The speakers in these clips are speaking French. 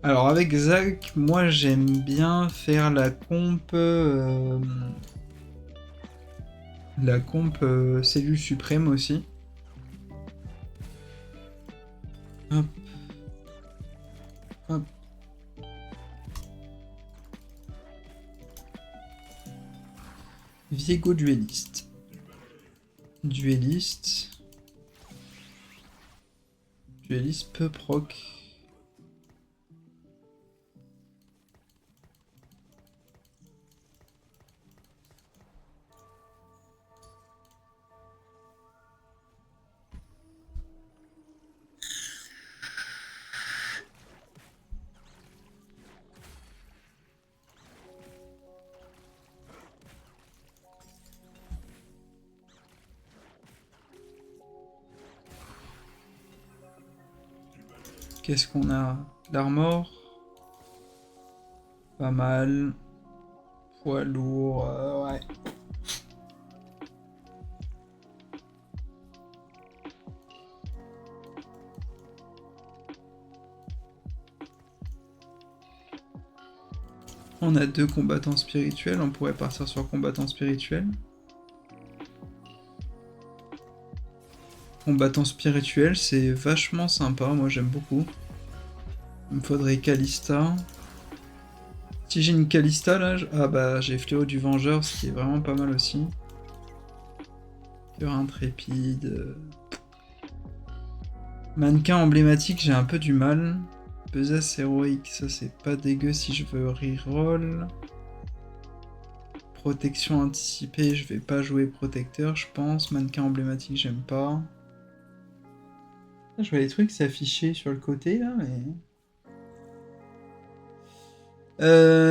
Alors avec Zach, moi j'aime bien faire la comp cellule suprême aussi. Hop, hop. Viego dueliste. Dueliste. Dueliste peu proc. Qu'est-ce qu'on a? L'armor. Pas mal. Poids lourd, ouais. On a 2 combattants spirituels, on pourrait partir sur combattant spirituel. Combattant spirituel, c'est vachement sympa, moi j'aime beaucoup. Il me faudrait Kalista. Si j'ai une Kalista là, ah bah j'ai Fléau du Vengeur, ce qui est vraiment pas mal aussi. Cœur intrépide. Mannequin emblématique, j'ai un peu du mal. Besace héroïque, ça c'est pas dégueu si je veux reroll. Protection anticipée, je vais pas jouer protecteur, je pense. Mannequin emblématique, j'aime pas. Je vois les trucs s'afficher sur le côté là, mais.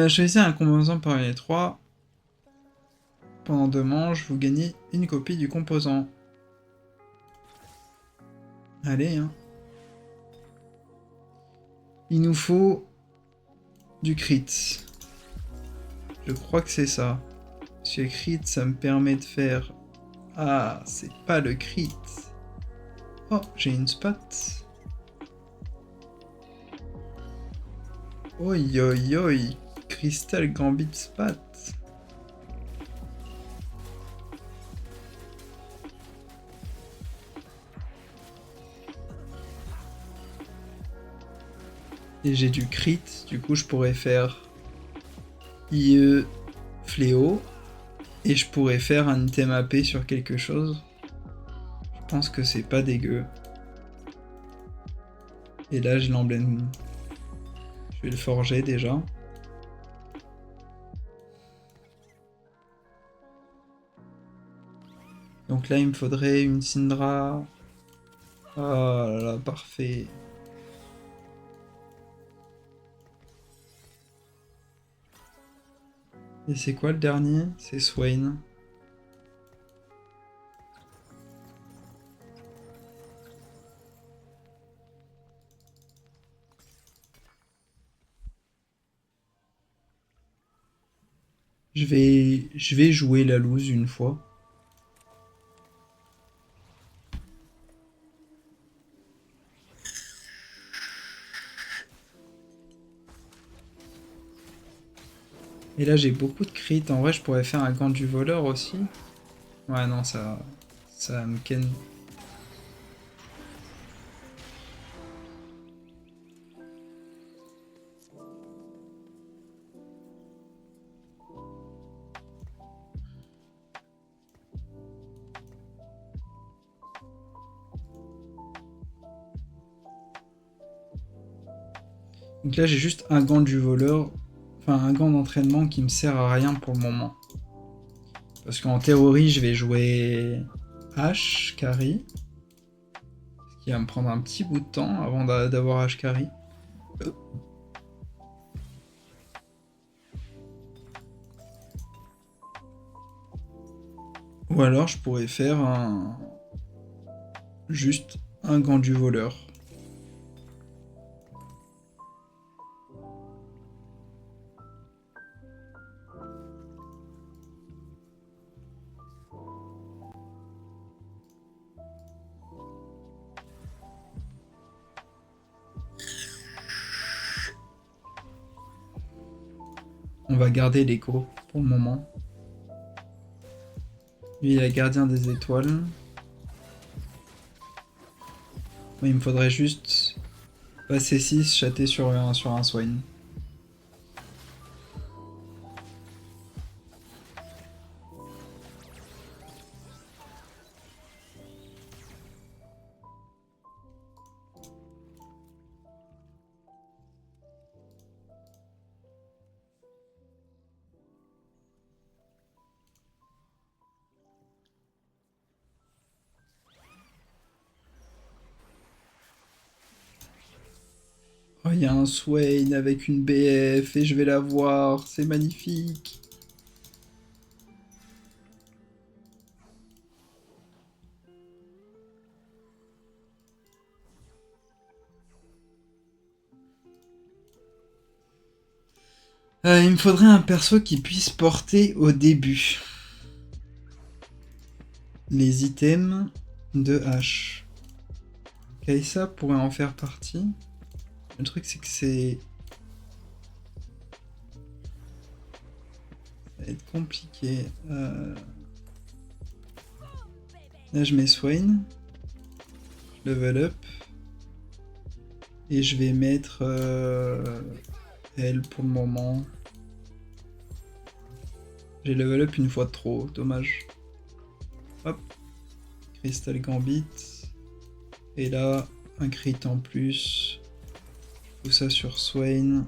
Choisissez un composant parmi les 3. Pendant 2 manches, vous gagnez une copie du composant. Allez, hein. Il nous faut du crit. Je crois que c'est ça. Parce que crit, ça me permet de faire... Ah, c'est pas le crit. Oh, j'ai une spot. Oi, oi, oi. Crystal Gambit spot. Et j'ai du crit, du coup je pourrais faire IE Fléau. Et je pourrais faire un item AP sur quelque chose. Je pense que c'est pas dégueu. Et là j'ai l'emblème. Je vais le forger déjà. Donc là il me faudrait une Syndra. Oh là là, parfait. Et c'est quoi le dernier? C'est Swain. Je vais jouer la loose une fois. Et là j'ai beaucoup de crit. En vrai je pourrais faire un gant du voleur aussi. Ouais non ça me ken. Donc là j'ai juste un gant du voleur. Enfin un gant d'entraînement qui me sert à rien pour le moment. Parce qu'en théorie je vais jouer H carry. Ce qui va me prendre un petit bout de temps avant d'avoir H carry. Ou alors je pourrais faire juste un gant du voleur. On va garder l'écho pour le moment. Lui, il est gardien des étoiles. Moi, il me faudrait juste passer 6, chater sur un Swain. Oh, il y a un Swain avec une BF et je vais la voir, c'est magnifique. Il me faudrait un perso qui puisse porter au début les items de H. Kai'Sa pourrait en faire partie. Le truc c'est que c'est... Ça va être compliqué. Là je mets Swain. Level up. Et je vais mettre elle pour le moment. J'ai level up une fois de trop, dommage. Hop. Crystal Gambit. Et là, un crit en plus. Tout ça sur Swain.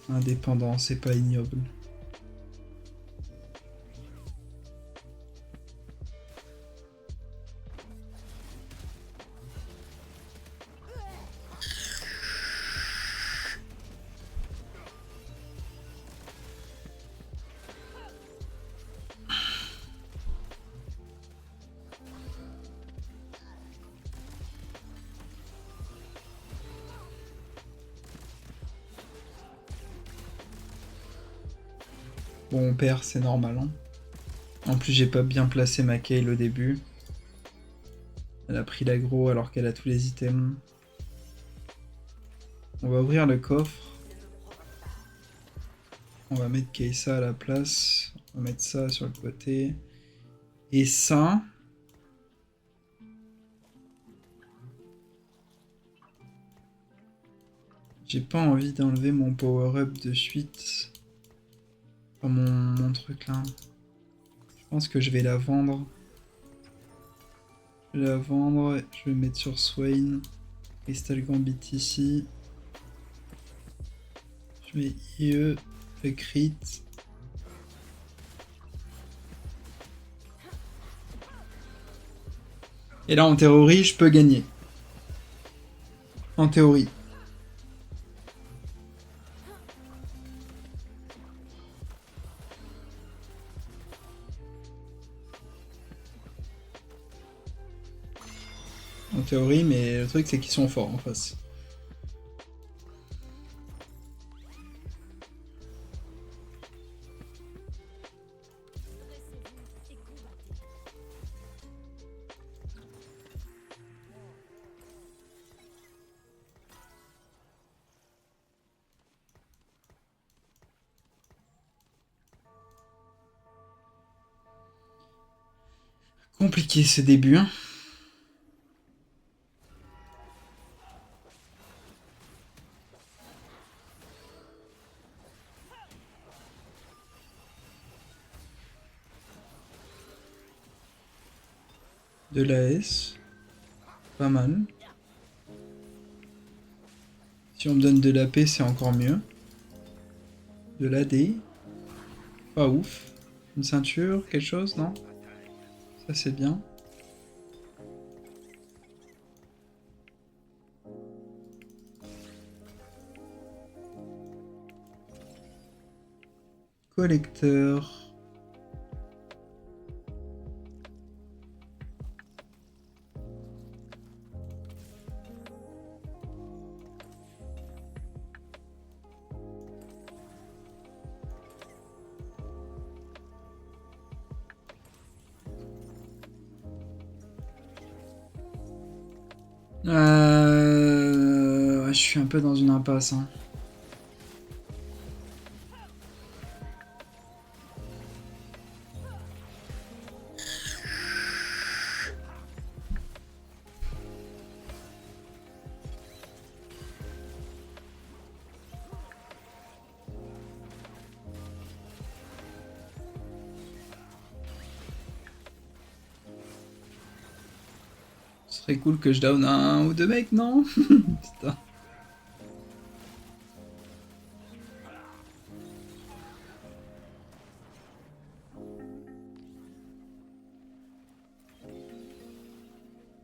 Indépendant, c'est pas ignoble. Bon, on perd, c'est normal. Hein. En plus, j'ai pas bien placé ma Kayle au début. Elle a pris l'aggro alors qu'elle a tous les items. On va ouvrir le coffre. On va mettre Kai'Sa à la place. On va mettre ça sur le côté. Et ça... J'ai pas envie d'enlever mon power-up de suite. Oh, mon truc là. Je pense que je vais la vendre. Je vais la vendre. Je vais mettre sur Swain. Crystal Gambit ici. Je mets IE. Le crit. Et là, en théorie, je peux gagner. En théorie. En théorie, mais le truc, c'est qu'ils sont forts en face. Compliqué ce début, hein. De l'AS. Pas mal. Si on me donne de l'AP, c'est encore mieux. De l'AD. Pas ouf. Une ceinture, quelque chose, non? Ça, c'est bien. Collecteur. Je suis un peu dans une impasse. Hein. serait cool que je down un ou deux mecs, non? Putain.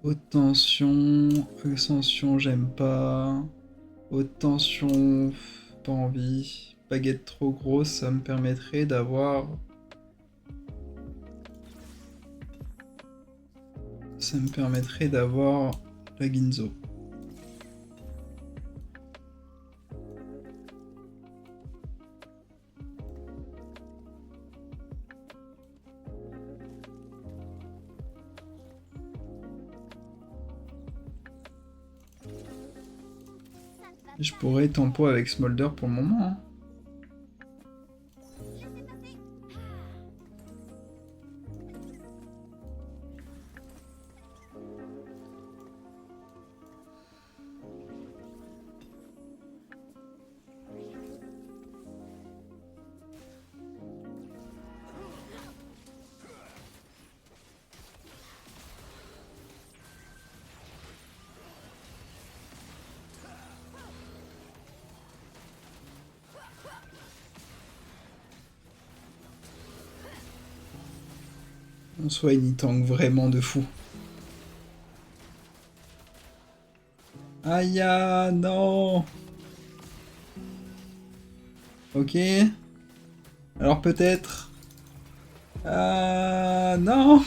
Haute tension, ascension, j'aime pas. Haute tension, pas envie. Baguette trop grosse, ça me permettrait d'avoir... Ça me permettrait d'avoir la Ginzo. Je pourrais tempo avec Smolder pour le moment. Hein. En soi, il y tank vraiment de fou. Aïe, non. Ok. Alors peut-être... Ah non.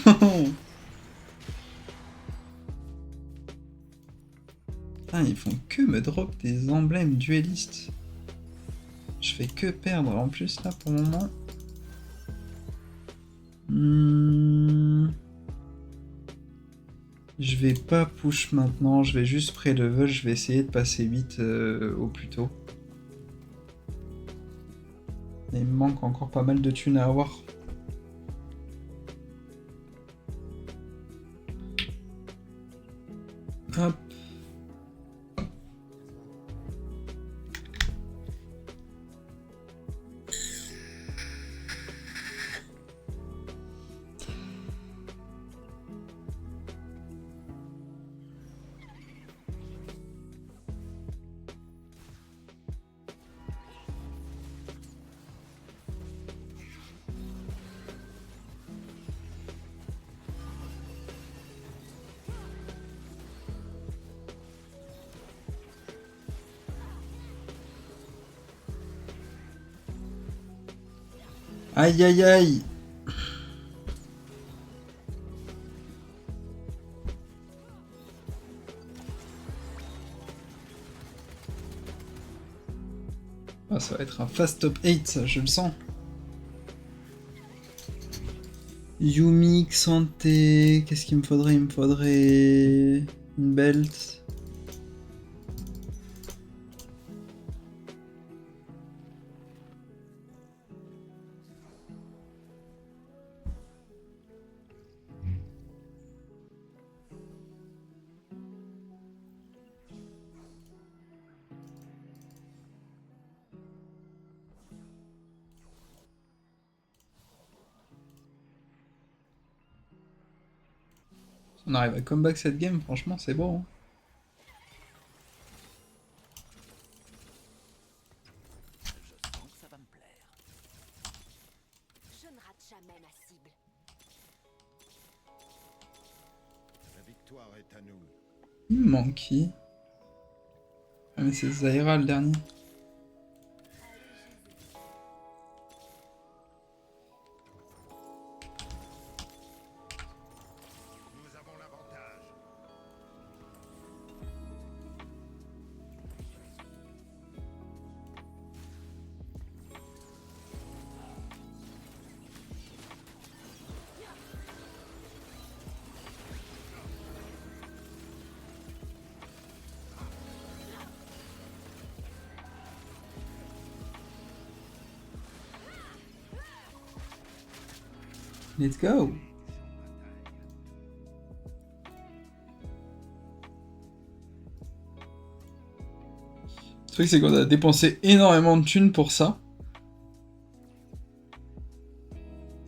Putain, ils font que me drop des emblèmes duellistes. Je fais que perdre en plus là pour le moment. Je vais pas push maintenant, je vais juste pré-level, je vais essayer de passer 8 au plus tôt. Et il me manque encore pas mal de thunes à avoir. Hop. Aïe aïe aïe. Ah, ça va être un fast top 8, ça, je le sens. Yumi, Santé, qu'est-ce qu'il me faudrait? Il me faudrait une belt. On arrive à comeback cette game, franchement, c'est beau. Hein. Je ne rate jamais ma cible. La victoire est à nous. Il me manque qui? Ah mais c'est Zaira le dernier. Nous avons l'avantage. Let's go. Le truc c'est qu'on a dépensé énormément de thunes pour ça.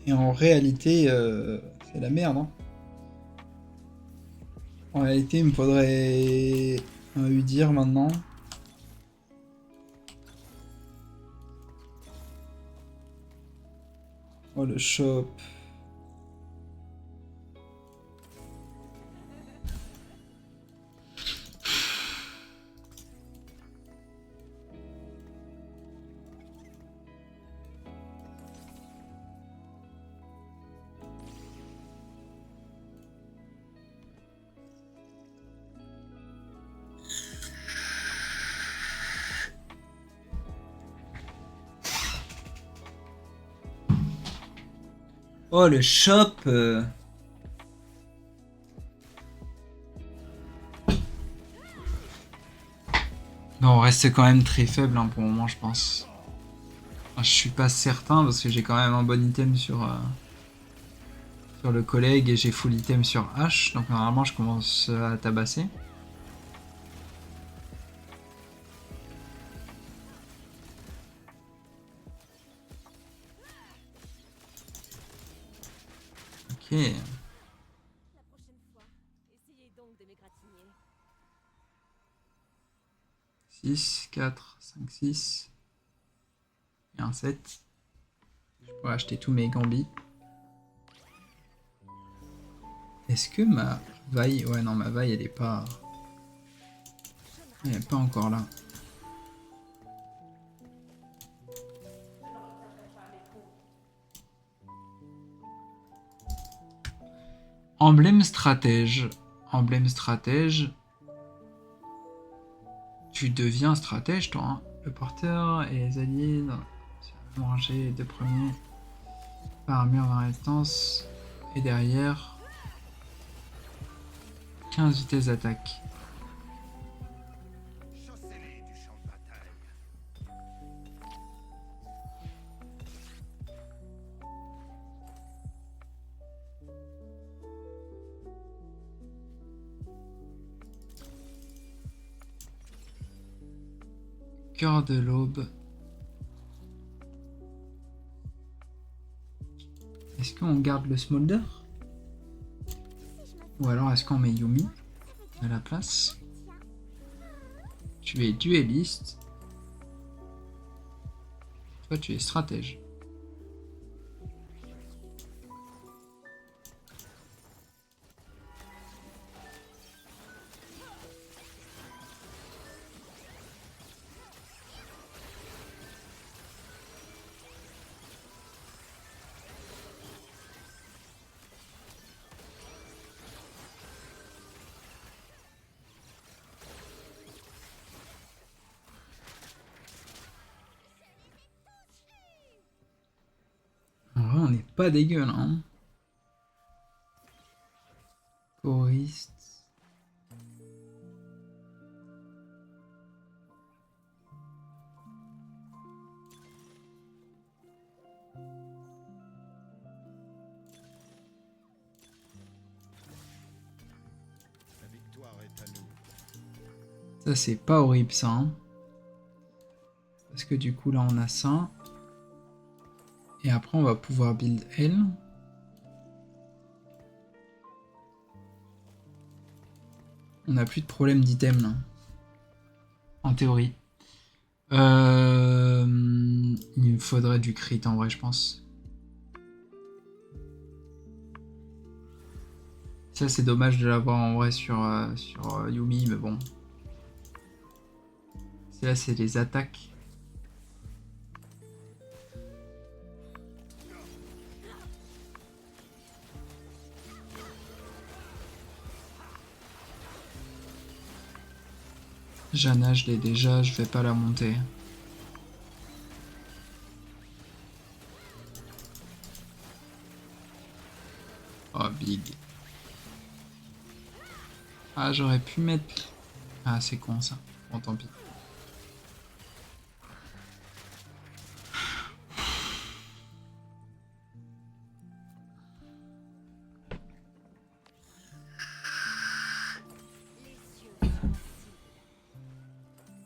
Et en réalité, c'est la merde. Hein. En réalité, il me faudrait un Udir maintenant. Oh, le shop. Oh, le shop. Non, on reste quand même très faible hein, pour le moment, je pense. Enfin, je suis pas certain parce que j'ai quand même un bon item sur le collègue et j'ai full item sur H. Donc normalement, je commence à tabasser. Ok. La prochaine fois, essayez donc de m'égratigner. 6, 4, 5, 6. Et un 7. Je pourrais acheter tous mes gambits. Est-ce que ma vaille... Ouais, non, ma vaille, elle est pas... Elle est pas encore là. Emblème stratège. Emblème stratège. Tu deviens stratège, toi. Hein. Le porteur et les alliés... Manger les deux premiers. Par armure dans la résistance. Et derrière... 15 vitesses d'attaque. Chassez-les du champ de bataille. Cœur de l'aube. Est-ce qu'on garde le smolder? Ou alors est-ce qu'on met Yumi à la place? Tu es duelliste. Toi, tu es stratège. En vrai, on n'est pas dégueu là. Hein. Choriste. La victoire est à nous. Ça, c'est pas horrible ça. Hein. Parce que du coup, là, on a ça. Et après, on va pouvoir build elle. On n'a plus de problème d'item là. En théorie. Il me faudrait du crit en vrai, je pense. Ça, c'est dommage de l'avoir en vrai sur Yumi, mais bon. Là, c'est les attaques. Jana, je l'ai déjà, je vais pas la monter. Oh, big. Ah, j'aurais pu mettre... Ah, c'est con ça. Bon, tant pis.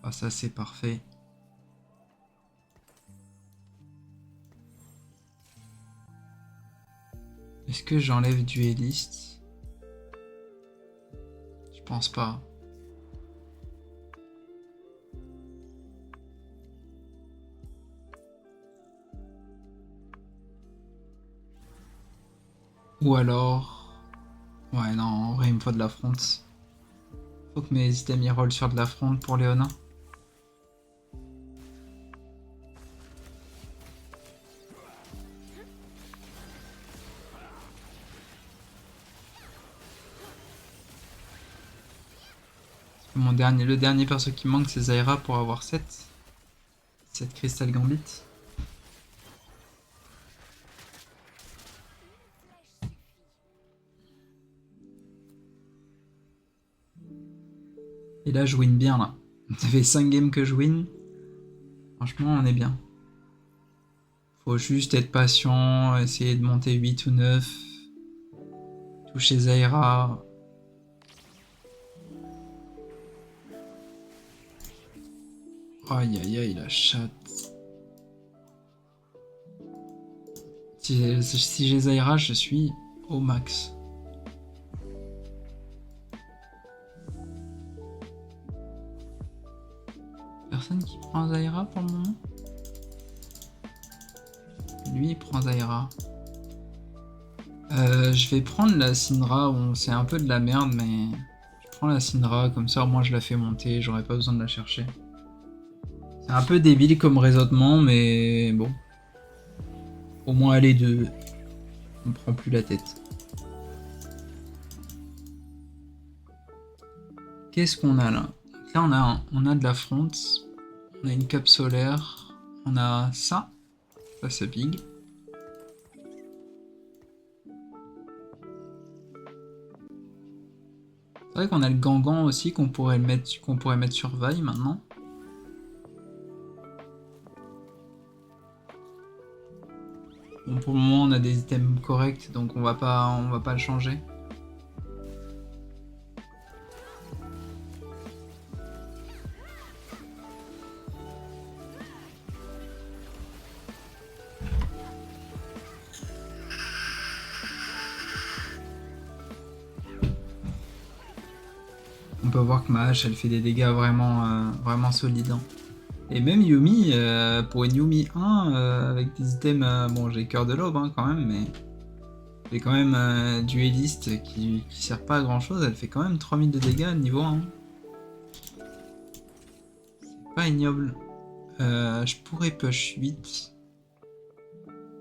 Ah, ça, c'est parfait. Est-ce que j'enlève dueliste? pense pas. Ou alors... Ouais, non, en vrai, il me faut de la fronte. Faut que mes items y rollent sur de la fronte pour Léonin. Le dernier perso qui me manque, c'est Zyra pour avoir 7 Crystal Gambit. Et là, je win bien, là. Ça fait 5 games que je win. Franchement, on est bien. Faut juste être patient, essayer de monter 8 ou 9. Toucher Zyra. Aïe aïe aïe, la chatte. Si j'ai Zyra, je suis au max. Personne qui prend Zyra pour le moment. Lui, il prend Zyra. Je vais prendre la Syndra. Bon, c'est un peu de la merde, mais je prends la Syndra. Comme ça, au moins, je la fais monter. J'aurai pas besoin de la chercher. C'est un peu débile comme raisonnement, mais bon. Au moins, elle est deux. On me prend plus la tête. Qu'est-ce qu'on a là? Là, on a de la fronte. On a une cape solaire. On a ça. Ça, c'est big. C'est vrai qu'on a le Gangan aussi qu'on pourrait mettre sur Vi maintenant. Bon, pour le moment, on a des items corrects, donc on va pas le changer. On peut voir que ma hache, elle fait des dégâts vraiment solides. Hein. Et même Yumi, pour une Yumi 1, avec des items... bon, j'ai cœur de l'aube hein, quand même, mais... J'ai quand même dueliste qui sert pas à grand chose, elle fait quand même 3000 de dégâts niveau 1. C'est pas ignoble. Je pourrais push 8.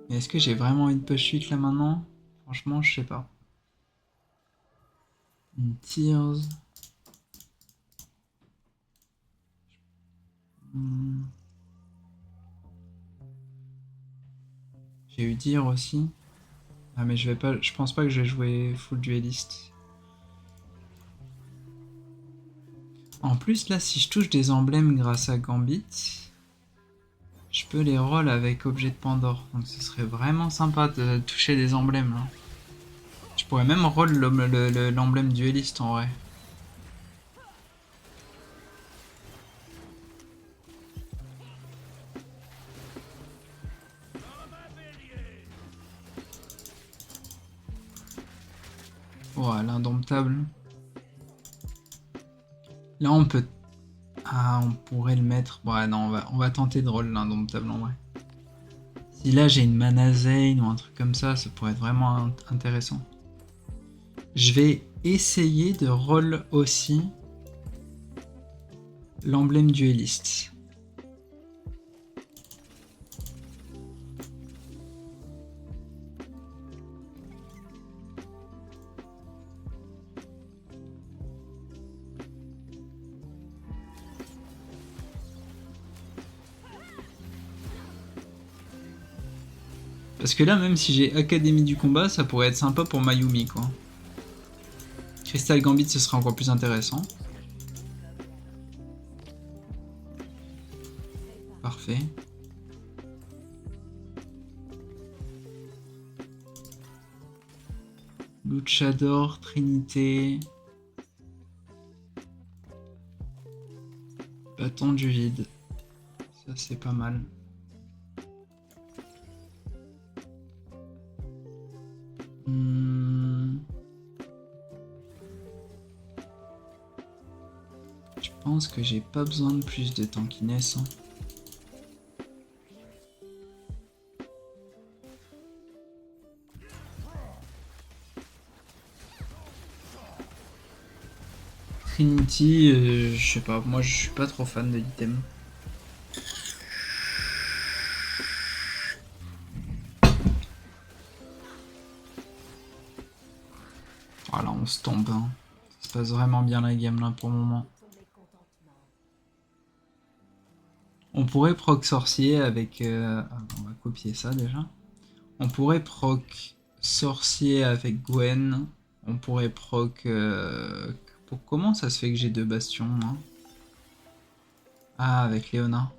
Mais est-ce que j'ai vraiment envie de push 8 là maintenant? Franchement, je sais pas. Une Tears. J'ai eu dire aussi. Ah mais je pense pas que je vais jouer full dueliste. En plus là, si je touche des emblèmes grâce à Gambit, je peux les roll avec objet de Pandore. Donc ce serait vraiment sympa de toucher des emblèmes là. Je pourrais même roll l'emblème dueliste en vrai. Oh, l'indomptable. Là, on peut... Ah, on pourrait le mettre... Ouais, non, on va tenter de roll l'indomptable en vrai. Si là, j'ai une mana Zane ou un truc comme ça pourrait être vraiment intéressant. Je vais essayer de roll aussi l'emblème dueliste. Parce que là, même si j'ai Académie du combat, ça pourrait être sympa pour Mayumi, quoi. Crystal Gambit, ce serait encore plus intéressant. Parfait. Luchador, Trinité. Bâton du vide. Ça, c'est pas mal. Je pense que j'ai pas besoin de plus de tankiness. Hein. Trinity, je sais pas, moi je suis pas trop fan de l'item. Voilà, on se tombe. Hein. Ça se passe vraiment bien la game là pour le moment. On pourrait proc sorcier avec... on va copier ça déjà. On pourrait proc sorcier avec Gwen. On pourrait proc... Comment ça se fait que j'ai 2 bastions moi? Ah, avec Léona.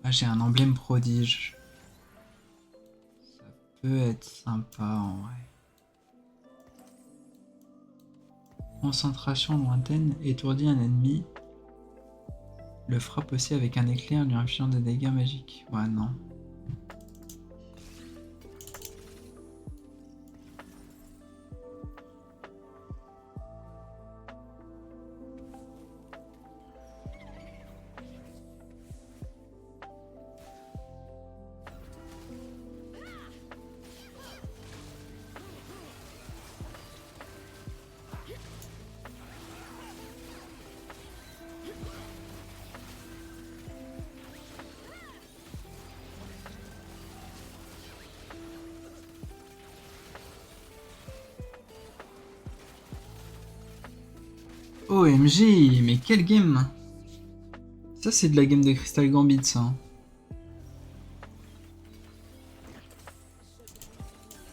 Ah, j'ai un emblème prodige. Ça peut être sympa en vrai. Concentration lointaine, étourdit un ennemi. Le frappe aussi avec un éclair lui infligeant des dégâts magiques. Ouais, non. OMG, mais quelle game! Ça, c'est de la game de Crystal Gambit, ça.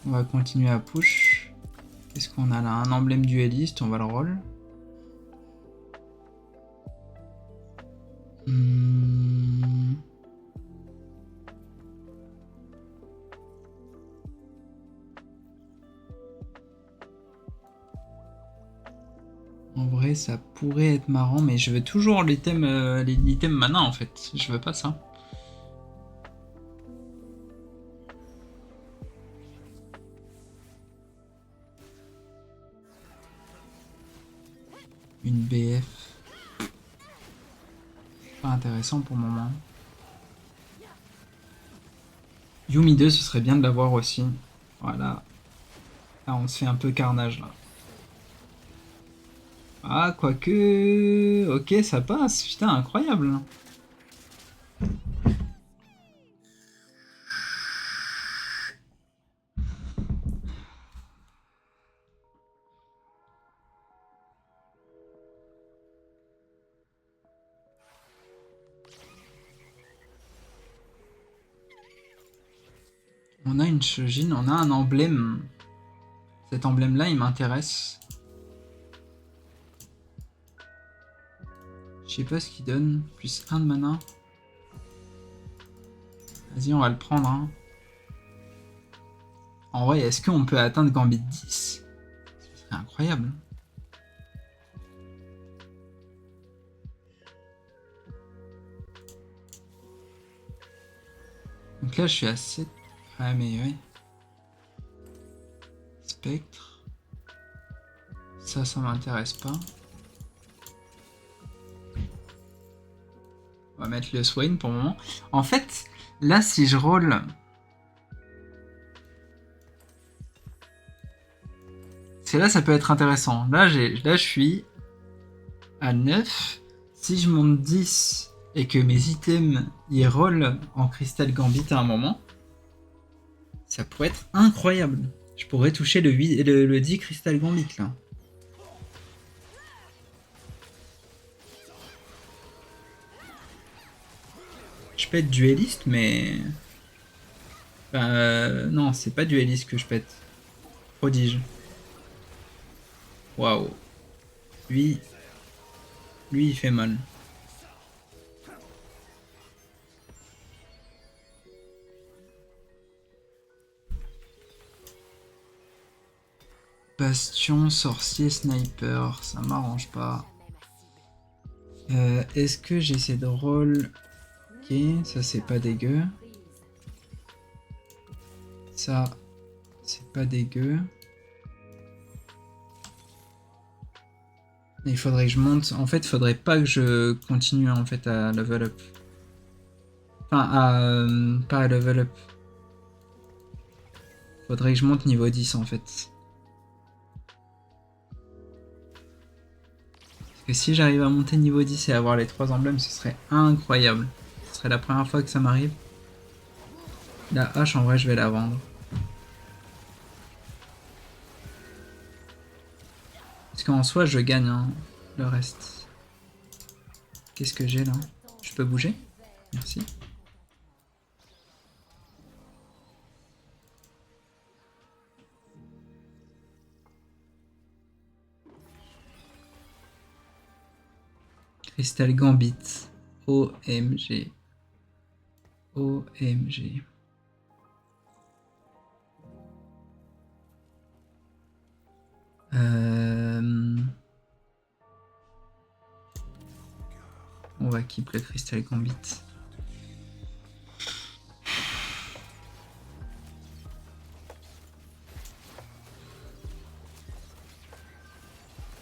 On va continuer à push. Qu'est-ce qu'on a là? Un emblème dueliste, on va le roll. En vrai, ça pourrait être marrant, mais je veux toujours l'item mana en fait. Je veux pas ça. Une BF. Pas intéressant pour le moment. Yumi 2, ce serait bien de l'avoir aussi. Voilà. Là, on se fait un peu carnage là. Ah, quoique... Ok, ça passe. Putain, incroyable. On a une Shojin, on a un emblème. Cet emblème-là, il m'intéresse. Je sais pas ce qu'il donne. Plus 1 de mana. Vas-y, on va le prendre. Hein. En vrai, est-ce qu'on peut atteindre Gambit 10? Ce serait incroyable. Donc là, je suis à 7. Ouais, mais ouais. Spectre. Ça m'intéresse pas. On va mettre le Swain pour le moment. En fait, là, si je roll... C'est là, ça peut être intéressant. Là, je suis à 9. Si je monte 10 et que mes items y roll en Crystal Gambit à un moment, ça pourrait être incroyable. Je pourrais toucher le 10 Crystal Gambit là. Je pète dueliste, mais... non, c'est pas dueliste que je pète. Prodige. Waouh. Lui, il fait mal. Bastion, sorcier, sniper, ça m'arrange pas. Est-ce que j'essaie de roll? Ok, ça c'est pas dégueu. Ça, c'est pas dégueu. Il faudrait que je monte. En fait, faudrait pas que je continue en fait à level up. Enfin, pas à level up. Faudrait que je monte niveau 10 en fait. Parce que si j'arrive à monter niveau 10 et avoir les 3 emblèmes, ce serait incroyable. Ce serait la première fois que ça m'arrive. La hache, en vrai, je vais la vendre. Parce qu'en soi, je gagne hein, le reste. Qu'est-ce que j'ai là? Je peux bouger? Merci. Crystal Gambit. OMG. OMG. On va keep le Crystal Gambit.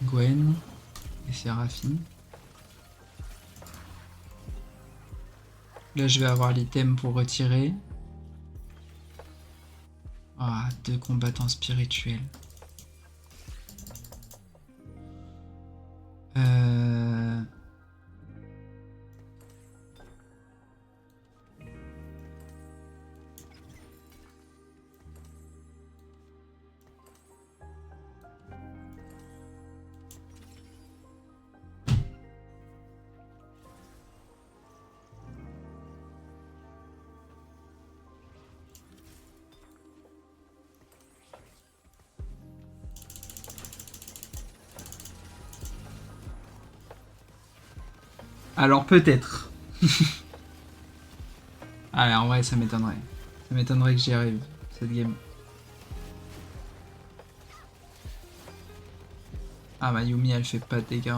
Gwen et Séraphine. Là, je vais avoir l'item pour retirer. Ah, 2 combattants spirituels. Euh... Alors peut-être. Ah, en vrai, ça m'étonnerait. Ça m'étonnerait que j'y arrive, cette game. Ah, ma Yumi, elle fait pas de dégâts.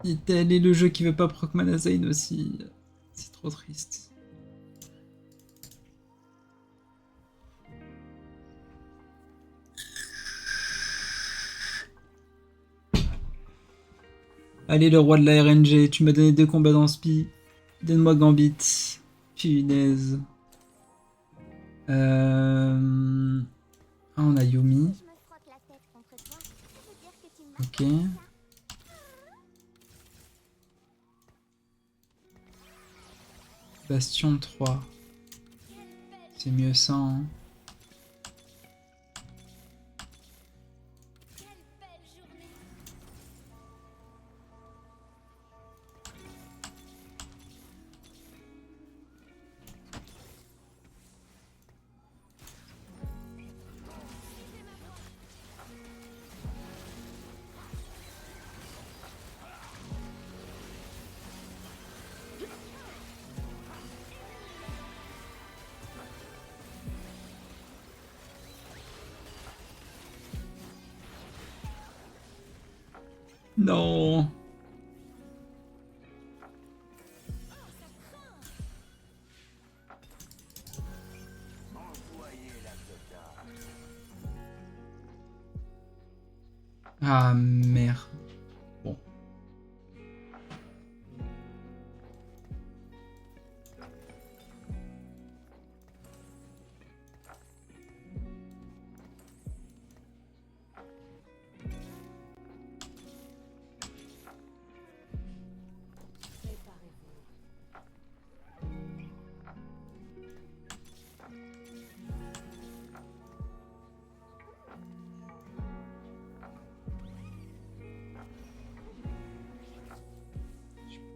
Et tel est le jeu qui veut pas proc Manazane aussi. C'est trop triste. Allez, le roi de la RNG, tu m'as donné 2 combats dans Spi. Donne-moi Gambit. Punaise. Ah, on a Yumi. Je me frotte la tête contre toi. Ça veut dire que tu m'as. Ok. Bastion 3. C'est mieux ça, hein. Quelle belle journée. Non. Ah merde. Bon.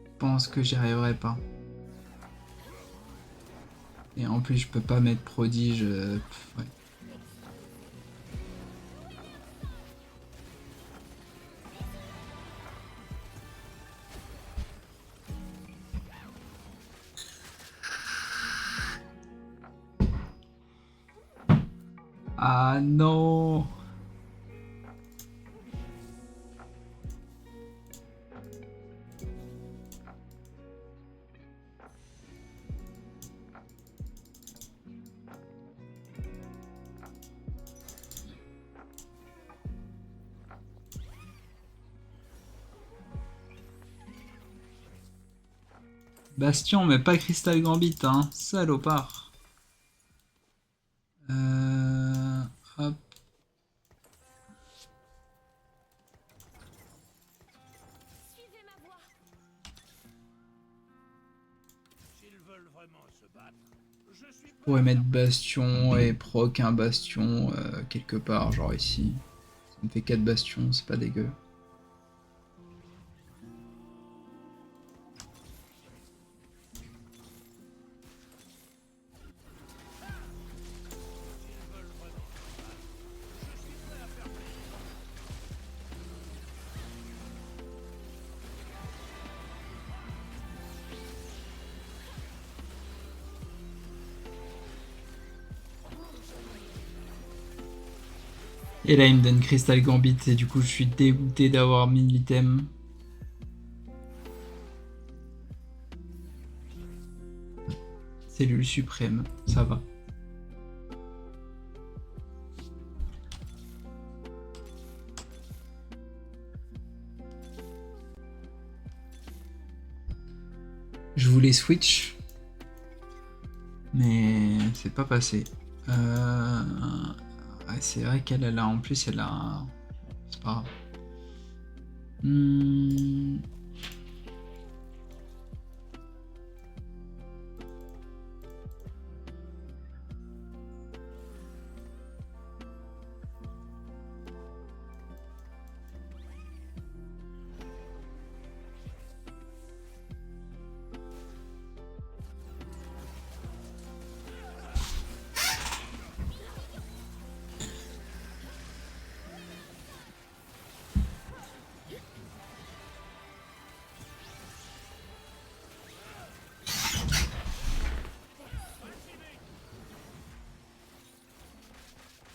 Je pense que j'y arriverai pas. Et en plus, je peux pas mettre prodige. Ouais. Ah non. Bastion, mais pas Crystal Gambit, hein. Salopard. Hop. Suivez ma voie. S'ils veulent vraiment se battre, je suis Je pourrais mettre Bastion et proc un Bastion quelque part, genre ici. Ça me fait 4 bastions, c'est pas dégueu. Et là, il me donne Crystal Gambit, et du coup, je suis dégoûté d'avoir mis l'item. Cellule suprême, ça va. Je voulais switch, mais c'est pas passé. Ouais, c'est vrai qu'elle a en plus, elle a. C'est pas grave.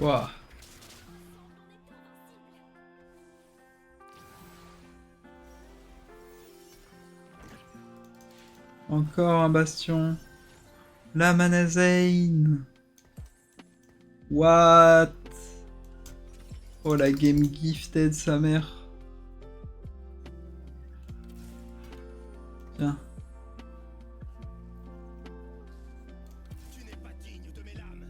Waouh. Encore un bastion. La Manazane. What? Oh la game gifted sa mère. Tiens. Tu n'es pas digne de mes lames.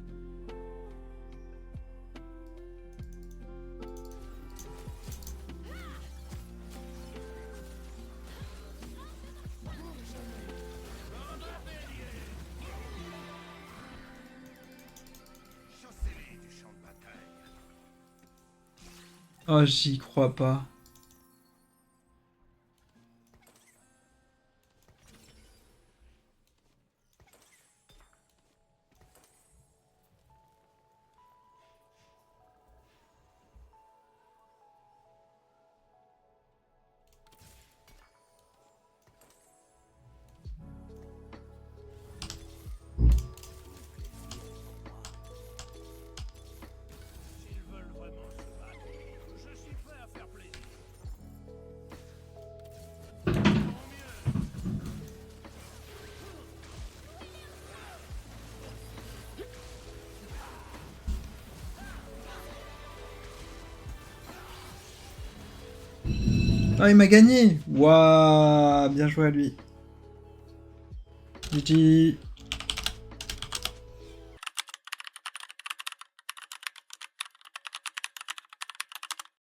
Chassez-les du champ de bataille. Oh, j'y crois pas. S'ils veulent vraiment se battre, je suis prêt à faire plaisir. Oh, il m'a gagné. Waouh, bien joué à lui. GG.